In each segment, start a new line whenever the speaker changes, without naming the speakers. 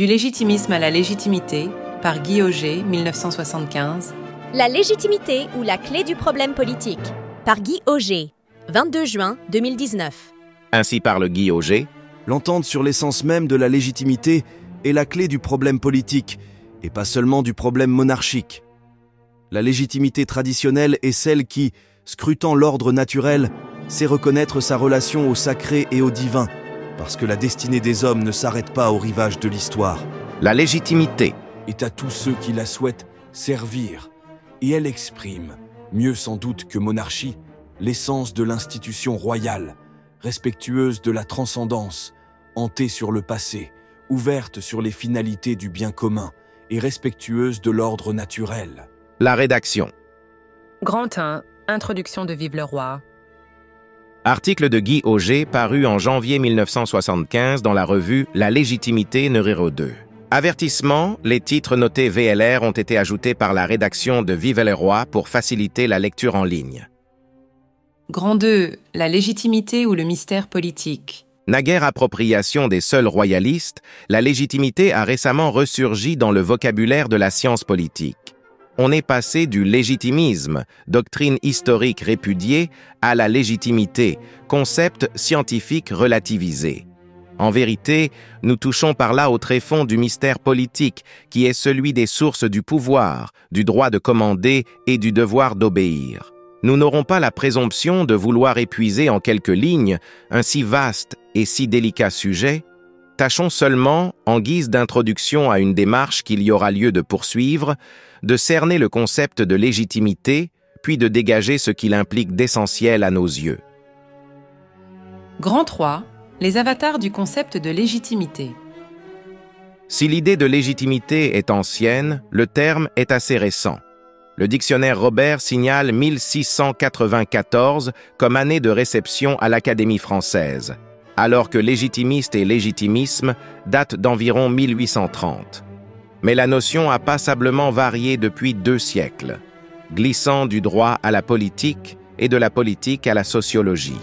Du légitimisme à la légitimité, par Guy Auger, 1975.
La légitimité ou la clé du problème politique, par Guy Auger, 22 juin 2019.
Ainsi parle Guy Auger.
L'entente sur l'essence même de la légitimité est la clé du problème politique, et pas seulement du problème monarchique. La légitimité traditionnelle est celle qui, scrutant l'ordre naturel, sait reconnaître sa relation au sacré et au divin, parce que la destinée des hommes ne s'arrête pas au rivage de l'histoire.
La légitimité
est à tous ceux qui la souhaitent servir, et elle exprime, mieux sans doute que monarchie, l'essence de l'institution royale, respectueuse de la transcendance, hantée sur le passé, ouverte sur les finalités du bien commun et respectueuse de l'ordre naturel.
La rédaction.
Grand 1. Introduction de Vive le Roi.
Article de Guy Auger paru en janvier 1975 dans la revue La légitimité numéro 2. Avertissement, les titres notés VLR ont été ajoutés par la rédaction de Vive le Roi pour faciliter la lecture en ligne.
Grand 2. La légitimité ou le mystère politique.
Naguère appropriation des seuls royalistes, la légitimité a récemment ressurgi dans le vocabulaire de la science politique. On est passé du légitimisme, doctrine historique répudiée, à la légitimité, concept scientifique relativisé. En vérité, nous touchons par là au tréfonds du mystère politique, qui est celui des sources du pouvoir, du droit de commander et du devoir d'obéir. Nous n'aurons pas la présomption de vouloir épuiser en quelques lignes un si vaste et si délicat sujet. Tâchons seulement, en guise d'introduction à une démarche qu'il y aura lieu de poursuivre, de cerner le concept de légitimité, puis de dégager ce qu'il implique d'essentiel à nos yeux.
Grand 3. Les avatars du concept de légitimité.
Si l'idée de légitimité est ancienne, le terme est assez récent. Le dictionnaire Robert signale 1694 comme année de réception à l'Académie française, alors que légitimiste et légitimisme datent d'environ 1830. Mais la notion a passablement varié depuis 2 siècles, glissant du droit à la politique et de la politique à la sociologie.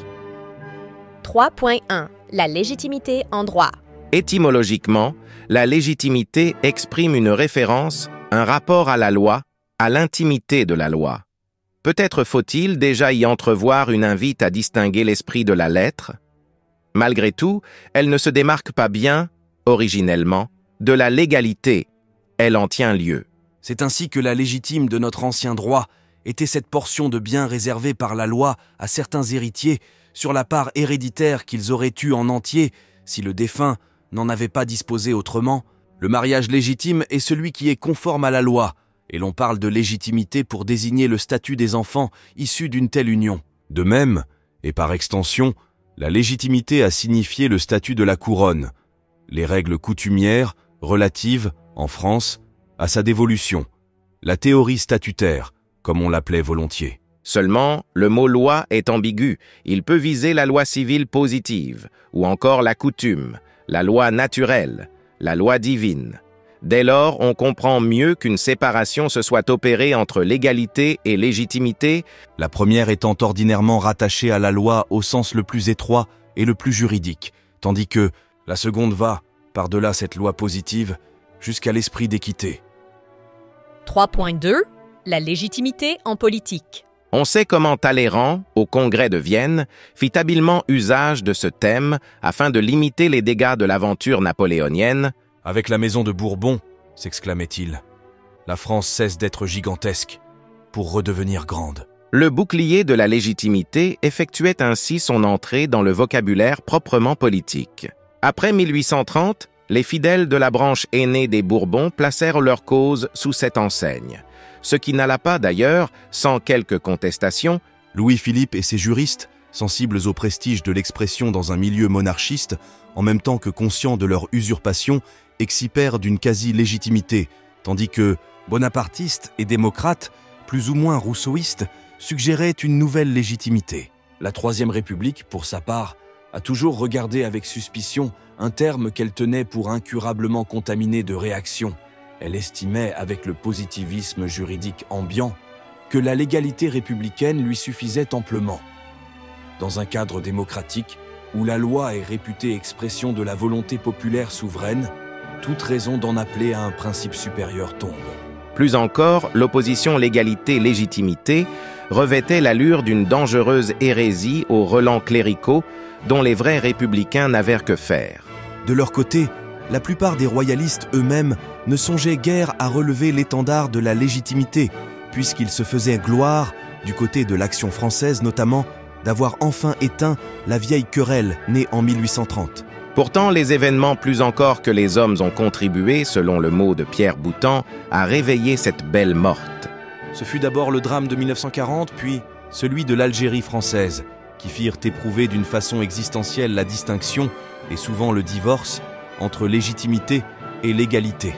3.1. La légitimité en droit.
Étymologiquement, la légitimité exprime une référence, un rapport à la loi, à l'intimité de la loi. Peut-être faut-il déjà y entrevoir une invite à distinguer l'esprit de la lettre. Malgré tout, elle ne se démarque pas bien, originellement, de la légalité. Elle en tient lieu.
C'est ainsi que la légitime de notre ancien droit était cette portion de biens réservée par la loi à certains héritiers sur la part héréditaire qu'ils auraient eue en entier si le défunt n'en avait pas disposé autrement. Le mariage légitime est celui qui est conforme à la loi, et l'on parle de légitimité pour désigner le statut des enfants issus d'une telle union. De même, et par extension, la légitimité a signifié le statut de la couronne, les règles coutumières relatives, en France, à sa dévolution, la théorie statutaire, comme on l'appelait volontiers.
Seulement, le mot « loi » est ambigu. Il peut viser la loi civile positive, ou encore la coutume, la loi naturelle, la loi divine. Dès lors, on comprend mieux qu'une séparation se soit opérée entre légalité et légitimité,
la première étant ordinairement rattachée à la loi au sens le plus étroit et le plus juridique, tandis que la seconde va, par-delà cette loi positive, jusqu'à l'esprit d'équité.
3.2. La légitimité en politique.
On sait comment Talleyrand, au Congrès de Vienne, fit habilement usage de ce thème afin de limiter les dégâts de l'aventure napoléonienne.
« Avec la maison de Bourbon, s'exclamait-il, la France cesse d'être gigantesque pour redevenir grande. »
Le bouclier de la légitimité effectuait ainsi son entrée dans le vocabulaire proprement politique. Après 1830, les fidèles de la branche aînée des Bourbons placèrent leur cause sous cette enseigne, ce qui n'alla pas d'ailleurs sans quelques contestations.
Louis-Philippe et ses juristes, sensibles au prestige de l'expression dans un milieu monarchiste, en même temps que conscients de leur usurpation, excipèrent d'une quasi-légitimité, tandis que bonapartistes et démocrates, plus ou moins rousseauistes, suggéraient une nouvelle légitimité. La Troisième République, pour sa part, a toujours regardé avec suspicion un terme qu'elle tenait pour incurablement contaminé de réaction. Elle estimait, avec le positivisme juridique ambiant, que la légalité républicaine lui suffisait amplement. Dans un cadre démocratique, où la loi est réputée expression de la volonté populaire souveraine, toute raison d'en appeler à un principe supérieur tombe.
Plus encore, l'opposition légalité-légitimité revêtait l'allure d'une dangereuse hérésie aux relents cléricaux dont les vrais républicains n'avèrent que faire.
De leur côté, la plupart des royalistes eux-mêmes ne songeaient guère à relever l'étendard de la légitimité, puisqu'ils se faisaient gloire, du côté de l'Action française notamment, d'avoir enfin éteint la vieille querelle née en 1830.
Pourtant, les événements plus encore que les hommes ont contribué, selon le mot de Pierre Boutan, à réveiller cette belle morte.
Ce fut d'abord le drame de 1940, puis celui de l'Algérie française, qui firent éprouver d'une façon existentielle la distinction, et souvent le divorce, entre légitimité et légalité.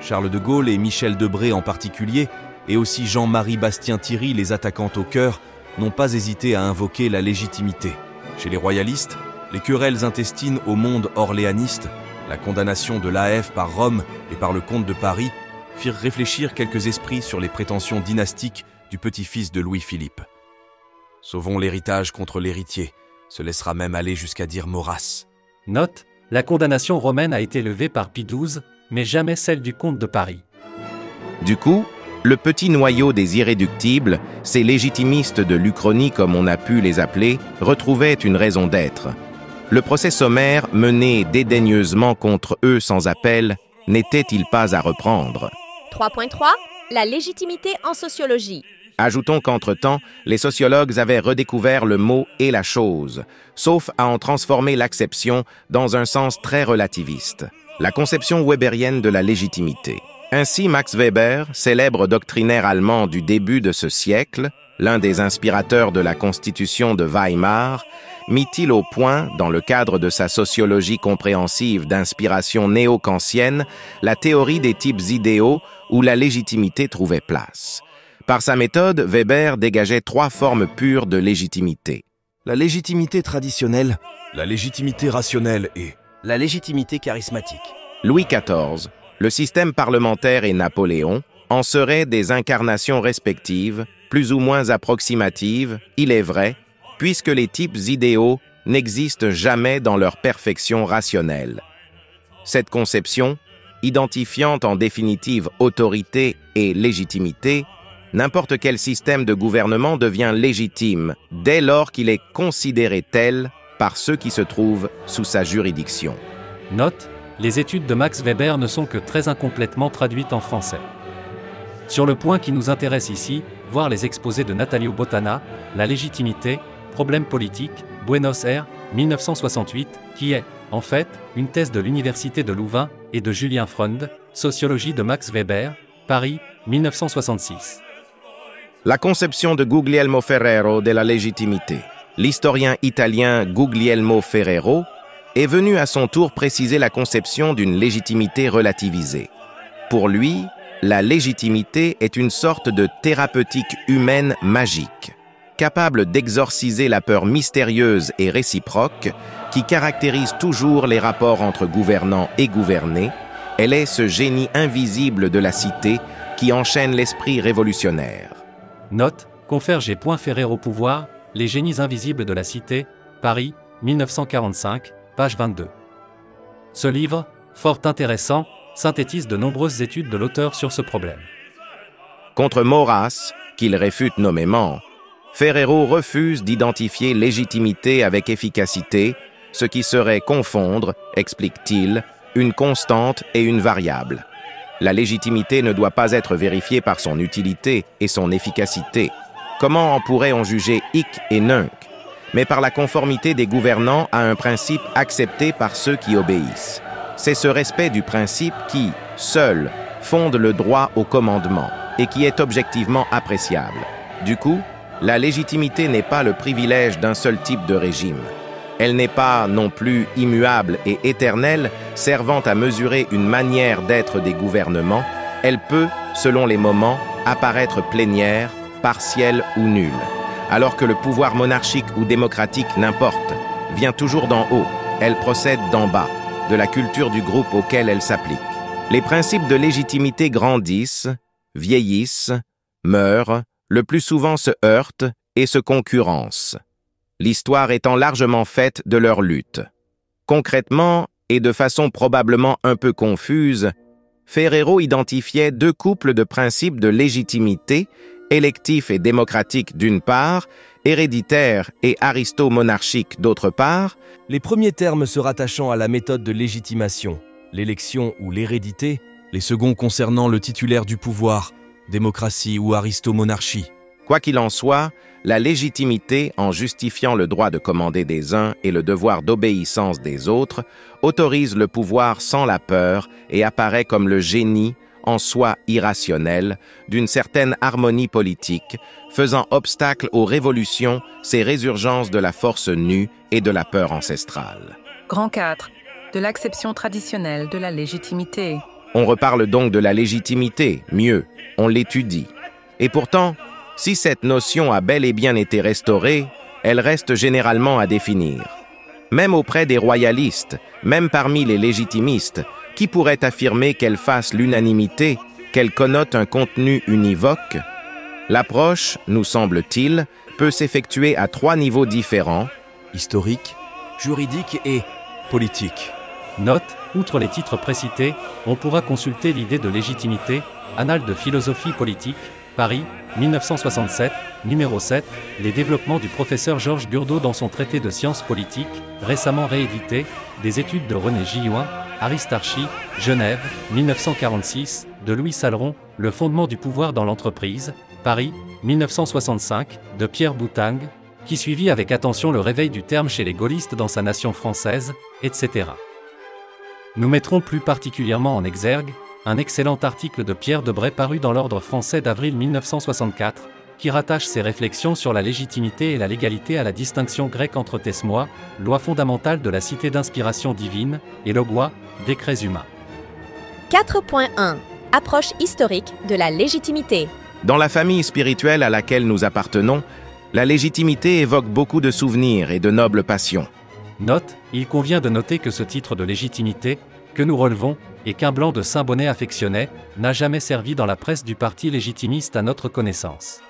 Charles de Gaulle et Michel Debré en particulier, et aussi Jean-Marie Bastien-Thierry les attaquant au cœur, n'ont pas hésité à invoquer la légitimité. Chez les royalistes, les querelles intestines au monde orléaniste, la condamnation de l'AF par Rome et par le comte de Paris, firent réfléchir quelques esprits sur les prétentions dynastiques du petit-fils de Louis-Philippe. Sauvons l'héritage contre l'héritier, se laissera même aller jusqu'à dire Maurras.
Note, la condamnation romaine a été levée par Pie XII, mais jamais celle du comte de Paris.
Du coup, le petit noyau des irréductibles, ces légitimistes de l'Uchronie comme on a pu les appeler, retrouvaient une raison d'être. Le procès sommaire, mené dédaigneusement contre eux sans appel, n'était-il pas à reprendre?
3.3 La légitimité en sociologie.
Ajoutons qu'entre-temps, les sociologues avaient redécouvert le mot et la chose, sauf à en transformer l'acception dans un sens très relativiste, la conception weberienne de la légitimité. Ainsi, Max Weber, célèbre doctrinaire allemand du début de ce siècle, l'un des inspirateurs de la Constitution de Weimar, mit-il au point, dans le cadre de sa sociologie compréhensive d'inspiration néo-kantienne, la théorie des types idéaux où la légitimité trouvait place. Par sa méthode, Weber dégageait 3 formes pures de légitimité.
La légitimité traditionnelle, la légitimité rationnelle et la légitimité charismatique.
Louis XIV, le système parlementaire et Napoléon en seraient des incarnations respectives, plus ou moins approximatives, il est vrai, puisque les types idéaux n'existent jamais dans leur perfection rationnelle. Cette conception, identifiant en définitive autorité et légitimité, n'importe quel système de gouvernement devient légitime dès lors qu'il est considéré tel par ceux qui se trouvent sous sa juridiction.
Note, les études de Max Weber ne sont que très incomplètement traduites en français. Sur le point qui nous intéresse ici, voir les exposés de Natalio Botana, La légitimité, problème politique, Buenos Aires, 1968, qui est, en fait, une thèse de l'Université de Louvain et de Julien Freund, Sociologie de Max Weber, Paris, 1966.
La conception de Guglielmo Ferrero de la légitimité. L'historien italien Guglielmo Ferrero est venu à son tour préciser la conception d'une légitimité relativisée. Pour lui, la légitimité est une sorte de thérapeutique humaine magique, capable d'exorciser la peur mystérieuse et réciproque qui caractérise toujours les rapports entre gouvernants et gouvernés. Elle est ce génie invisible de la cité qui enchaîne l'esprit révolutionnaire.
Note, confère G. Ferrero au pouvoir, Les génies invisibles de la cité, Paris, 1945, page 22. Ce livre, fort intéressant, synthétise de nombreuses études de l'auteur sur ce problème.
Contre Maurras, qu'il réfute nommément, Ferrero refuse d'identifier légitimité avec efficacité, ce qui serait confondre, explique-t-il, une constante et une variable. La légitimité ne doit pas être vérifiée par son utilité et son efficacité. Comment en pourrait-on juger hic et nunc, mais par la conformité des gouvernants à un principe accepté par ceux qui obéissent. C'est ce respect du principe qui, seul, fonde le droit au commandement et qui est objectivement appréciable. Du coup, la légitimité n'est pas le privilège d'un seul type de régime. Elle n'est pas non plus immuable et éternelle, servant à mesurer une manière d'être des gouvernements. Elle peut, selon les moments, apparaître plénière, partielle ou nulle. Alors que le pouvoir monarchique ou démocratique, n'importe, vient toujours d'en haut, elle procède d'en bas, de la culture du groupe auquel elle s'applique. Les principes de légitimité grandissent, vieillissent, meurent, le plus souvent se heurtent et se concurrencent. L'histoire étant largement faite de leur lutte. Concrètement, et de façon probablement un peu confuse, Ferrero identifiait deux couples de principes de légitimité, électif et démocratique d'une part, héréditaire et aristo-monarchique d'autre part.
Les premiers termes se rattachant à la méthode de légitimation, l'élection ou l'hérédité, les seconds concernant le titulaire du pouvoir, démocratie ou aristo-monarchie.
Quoi qu'il en soit, la légitimité, en justifiant le droit de commander des uns et le devoir d'obéissance des autres, autorise le pouvoir sans la peur et apparaît comme le génie, en soi irrationnel, d'une certaine harmonie politique, faisant obstacle aux révolutions, ces résurgences de la force nue et de la peur ancestrale.
Grand 4. De l'acception traditionnelle de la légitimité.
On reparle donc de la légitimité, mieux, on l'étudie. Et pourtant, si cette notion a bel et bien été restaurée, elle reste généralement à définir. Même auprès des royalistes, même parmi les légitimistes, qui pourrait affirmer qu'elle fasse l'unanimité, qu'elle connote un contenu univoque? L'approche, nous semble-t-il, peut s'effectuer à 3 niveaux différents:
historique, juridique et politique.
Note, outre les titres précités, on pourra consulter l'idée de légitimité, Annales de philosophie politique, Paris, 1967, numéro 7, les développements du professeur Georges Burdeau dans son traité de sciences politiques, récemment réédité, des études de René Gilloin, Aristarchie, Genève, 1946, de Louis Saleron, Le fondement du pouvoir dans l'entreprise, Paris, 1965, de Pierre Boutang, qui suivit avec attention le réveil du terme chez les gaullistes dans sa nation française, etc. Nous mettrons plus particulièrement en exergue un excellent article de Pierre Debray paru dans l'Ordre français d'avril 1964, qui rattache ses réflexions sur la légitimité et la légalité à la distinction grecque entre thesmoi, loi fondamentale de la cité d'inspiration divine, et logoi, décrets humains.
4.1. Approche historique de la légitimité.
Dans la famille spirituelle à laquelle nous appartenons, la légitimité évoque beaucoup de souvenirs et de nobles passions.
Note, il convient de noter que ce titre de légitimité, que nous relevons, et qu'un blanc de Saint-Bonnet affectionnait, n'a jamais servi dans la presse du parti légitimiste à notre connaissance.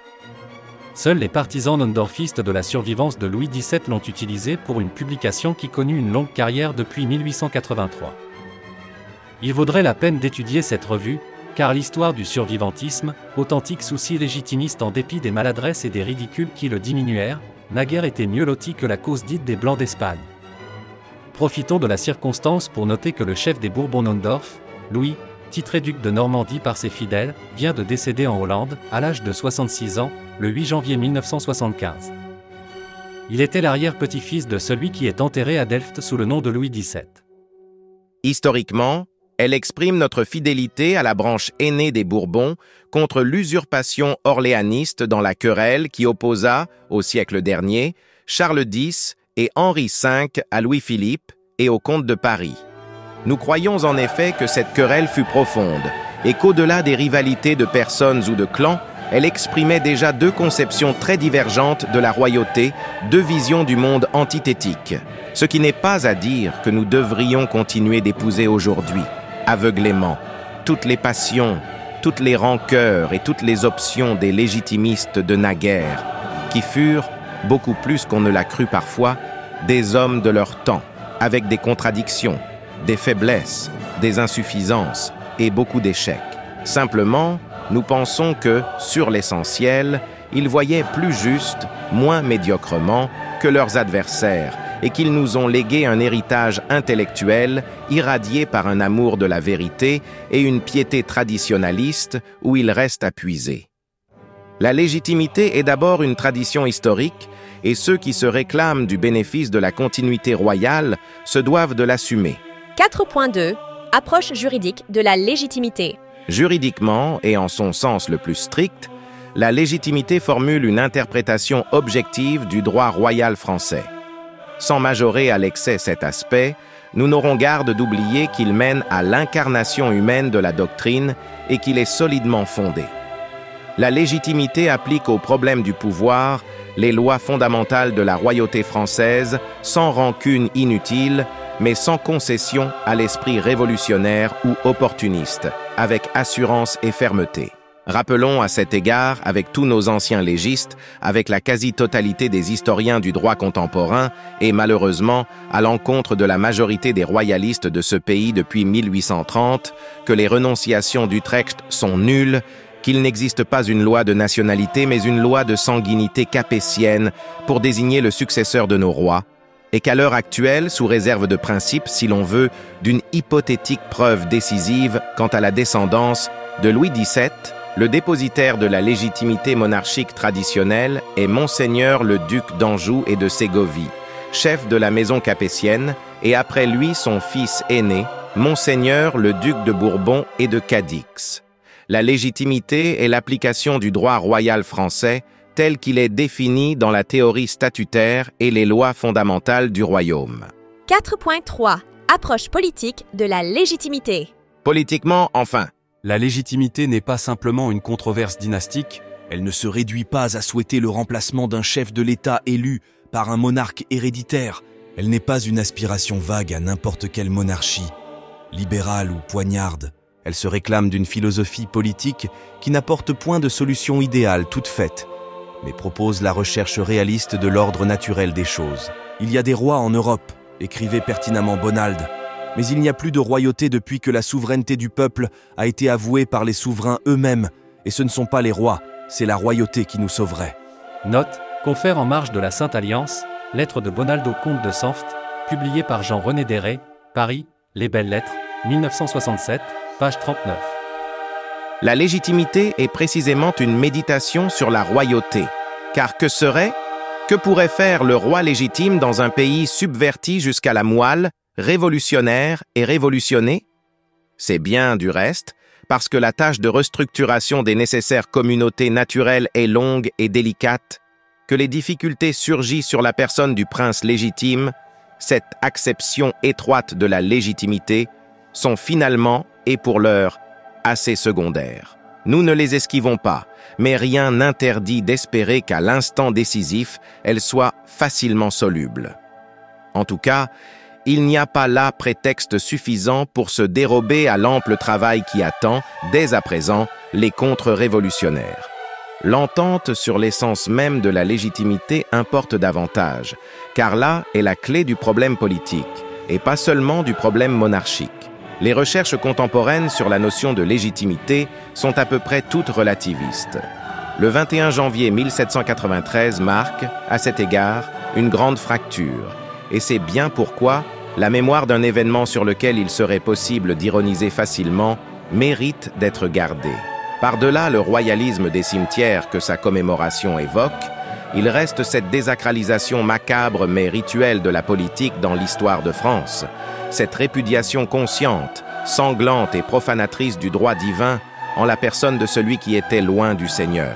Seuls les partisans nondorfistes de la survivance de Louis XVII l'ont utilisé pour une publication qui connut une longue carrière depuis 1883. Il vaudrait la peine d'étudier cette revue, car l'histoire du survivantisme, authentique souci légitimiste en dépit des maladresses et des ridicules qui le diminuèrent, naguère était mieux loti que la cause dite des Blancs d'Espagne. Profitons de la circonstance pour noter que le chef des Bourbons-Nondorf, Louis, titré duc de Normandie par ses fidèles, vient de décéder en Hollande, à l'âge de 66 ans, le 8 janvier 1975. Il était l'arrière-petit-fils de celui qui est enterré à Delft sous le nom de Louis XVII.
Historiquement, elle exprime notre fidélité à la branche aînée des Bourbons contre l'usurpation orléaniste dans la querelle qui opposa, au siècle dernier, Charles X et Henri V à Louis-Philippe et au comte de Paris. Nous croyons en effet que cette querelle fut profonde et qu'au-delà des rivalités de personnes ou de clans, elle exprimait déjà deux conceptions très divergentes de la royauté, deux visions du monde antithétiques. Ce qui n'est pas à dire que nous devrions continuer d'épouser aujourd'hui, aveuglément, toutes les passions, toutes les rancœurs et toutes les options des légitimistes de naguère, qui furent, beaucoup plus qu'on ne l'a cru parfois, des hommes de leur temps, avec des contradictions, des faiblesses, des insuffisances et beaucoup d'échecs. Simplement, nous pensons que, sur l'essentiel, ils voyaient plus juste, moins médiocrement, que leurs adversaires, et qu'ils nous ont légué un héritage intellectuel irradié par un amour de la vérité et une piété traditionnaliste où il reste à puiser. La légitimité est d'abord une tradition historique, et ceux qui se réclament du bénéfice de la continuité royale se doivent de l'assumer.
4.2. Approche juridique de la légitimité.
Juridiquement, et en son sens le plus strict, la légitimité formule une interprétation objective du droit royal français. Sans majorer à l'excès cet aspect, nous n'aurons garde d'oublier qu'il mène à l'incarnation humaine de la doctrine et qu'il est solidement fondé. La légitimité applique au problème du pouvoir les lois fondamentales de la royauté française sans rancune inutile, mais sans concession à l'esprit révolutionnaire ou opportuniste, avec assurance et fermeté. Rappelons à cet égard, avec tous nos anciens légistes, avec la quasi-totalité des historiens du droit contemporain et malheureusement à l'encontre de la majorité des royalistes de ce pays depuis 1830, que les renonciations d'Utrecht sont nulles, qu'il n'existe pas une loi de nationalité mais une loi de sanguinité capétienne pour désigner le successeur de nos rois, et qu'à l'heure actuelle, sous réserve de principe, si l'on veut, d'une hypothétique preuve décisive quant à la descendance de Louis XVII, le dépositaire de la légitimité monarchique traditionnelle est Monseigneur le duc d'Anjou et de Ségovie, chef de la maison capétienne, et après lui son fils aîné, Monseigneur le duc de Bourbon et de Cadix. La légitimité est l'application du droit royal français tel qu'il est défini dans la théorie statutaire et les lois fondamentales du royaume.
4.3. Approche politique de la légitimité.
Politiquement, enfin.
La légitimité n'est pas simplement une controverse dynastique, elle ne se réduit pas à souhaiter le remplacement d'un chef de l'État élu par un monarque héréditaire. Elle n'est pas une aspiration vague à n'importe quelle monarchie, libérale ou poignarde. Elle se réclame d'une philosophie politique qui n'apporte point de solution idéale toute faite, mais propose la recherche réaliste de l'ordre naturel des choses. Il y a des rois en Europe, écrivait pertinemment Bonald, mais il n'y a plus de royauté depuis que la souveraineté du peuple a été avouée par les souverains eux-mêmes, et ce ne sont pas les rois, c'est la royauté qui nous sauverait.
Note, confère en marge de la Sainte Alliance, lettre de Bonald au comte de Senft, publiée par Jean-René Déré, Paris, Les Belles Lettres, 1967, page 39.
La légitimité est précisément une méditation sur la royauté, car que pourrait faire le roi légitime dans un pays subverti jusqu'à la moelle, révolutionnaire et révolutionné? C'est bien, du reste, parce que la tâche de restructuration des nécessaires communautés naturelles est longue et délicate, que les difficultés surgissent sur la personne du prince légitime, cette acception étroite de la légitimité, sont finalement, et pour l'heure, assez secondaires. Nous ne les esquivons pas, mais rien n'interdit d'espérer qu'à l'instant décisif, elles soient facilement solubles. En tout cas, il n'y a pas là prétexte suffisant pour se dérober à l'ample travail qui attend, dès à présent, les contre-révolutionnaires. L'entente sur l'essence même de la légitimité importe davantage, car là est la clé du problème politique, et pas seulement du problème monarchique. Les recherches contemporaines sur la notion de légitimité sont à peu près toutes relativistes. Le 21 janvier 1793 marque, à cet égard, une grande fracture, et c'est bien pourquoi la mémoire d'un événement sur lequel il serait possible d'ironiser facilement mérite d'être gardée. Par-delà le royalisme des cimetières que sa commémoration évoque, il reste cette désacralisation macabre mais rituelle de la politique dans l'histoire de France, cette répudiation consciente, sanglante et profanatrice du droit divin en la personne de celui qui était loin du Seigneur.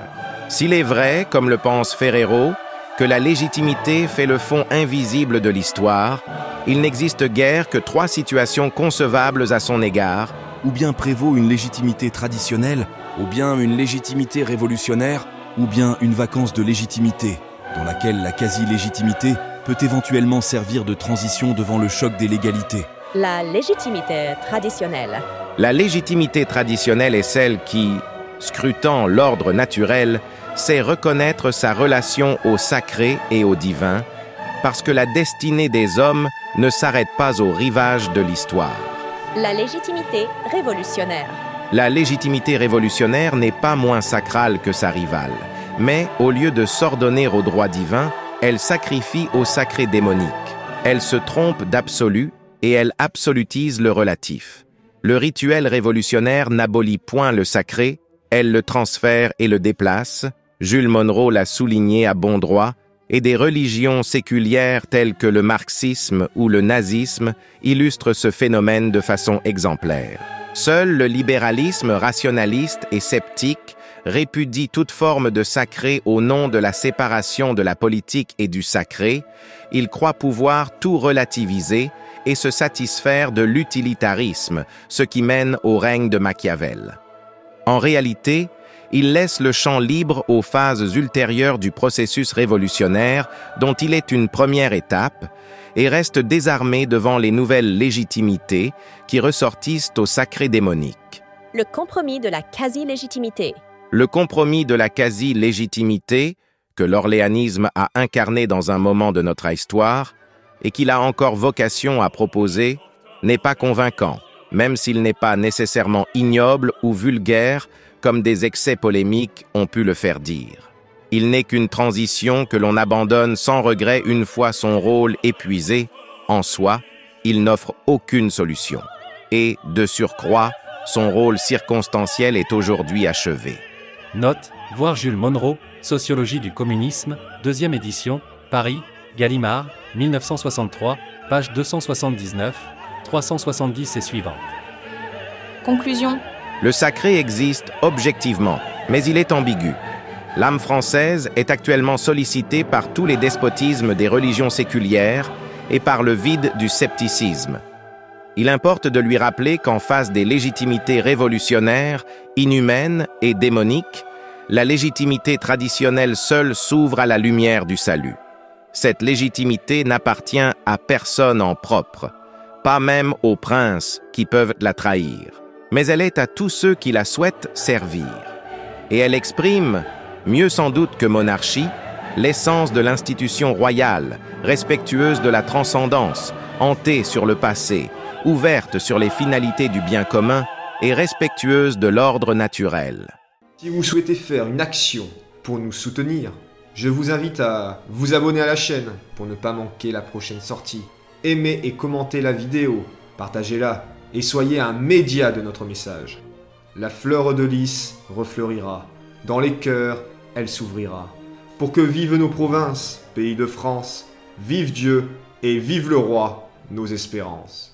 S'il est vrai, comme le pense Ferrero, que la légitimité fait le fond invisible de l'histoire, il n'existe guère que 3 situations concevables à son égard.
Ou bien prévaut une légitimité traditionnelle, ou bien une légitimité révolutionnaire, ou bien une vacance de légitimité, dans laquelle la quasi-légitimité peut éventuellement servir de transition devant le choc des légalités.
La légitimité traditionnelle.
La légitimité traditionnelle est celle qui, scrutant l'ordre naturel, sait reconnaître sa relation au sacré et au divin, parce que la destinée des hommes ne s'arrête pas au rivage de l'histoire.
La légitimité révolutionnaire.
La légitimité révolutionnaire n'est pas moins sacrale que sa rivale, mais au lieu de s'ordonner au droit divin, elle sacrifie au sacré démonique. Elle se trompe d'absolu et elle absolutise le relatif. Le rituel révolutionnaire n'abolit point le sacré, elle le transfère et le déplace. Jules Monroe l'a souligné à bon droit, et des religions séculières telles que le marxisme ou le nazisme illustrent ce phénomène de façon exemplaire. Seul le libéralisme rationaliste et sceptique répudie toute forme de sacré au nom de la séparation de la politique et du sacré. Il croit pouvoir tout relativiser et se satisfaire de l'utilitarisme, ce qui mène au règne de Machiavel. En réalité, il laisse le champ libre aux phases ultérieures du processus révolutionnaire, dont il est une première étape, et reste désarmé devant les nouvelles légitimités qui ressortissent au sacré démonique.
Le compromis de la quasi-légitimité.
Le compromis de la quasi-légitimité, que l'orléanisme a incarné dans un moment de notre histoire, et qu'il a encore vocation à proposer, n'est pas convaincant, même s'il n'est pas nécessairement ignoble ou vulgaire, comme des excès polémiques ont pu le faire dire. Il n'est qu'une transition que l'on abandonne sans regret une fois son rôle épuisé. En soi, il n'offre aucune solution. Et, de surcroît, son rôle circonstanciel est aujourd'hui achevé.
Note, voir Jules Monroe, Sociologie du communisme, 2e édition, Paris, Gallimard, 1963, page 279, 370 et suivante.
Conclusion.
Le sacré existe objectivement, mais il est ambigu. L'âme française est actuellement sollicitée par tous les despotismes des religions séculières et par le vide du scepticisme. Il importe de lui rappeler qu'en face des légitimités révolutionnaires, inhumaines et démoniques, la légitimité traditionnelle seule s'ouvre à la lumière du salut. Cette légitimité n'appartient à personne en propre, pas même aux princes qui peuvent la trahir, mais elle est à tous ceux qui la souhaitent servir. Et elle exprime, mieux sans doute que monarchie, l'essence de l'institution royale, respectueuse de la transcendance, hantée sur le passé, ouverte sur les finalités du bien commun et respectueuse de l'ordre naturel.
Si vous souhaitez faire une action pour nous soutenir, je vous invite à vous abonner à la chaîne pour ne pas manquer la prochaine sortie. Aimez et commentez la vidéo, partagez-la et soyez un média de notre message. La fleur de lys refleurira, dans les cœurs elle s'ouvrira. Pour que vivent nos provinces, pays de France, vive Dieu et vive le roi, nos espérances.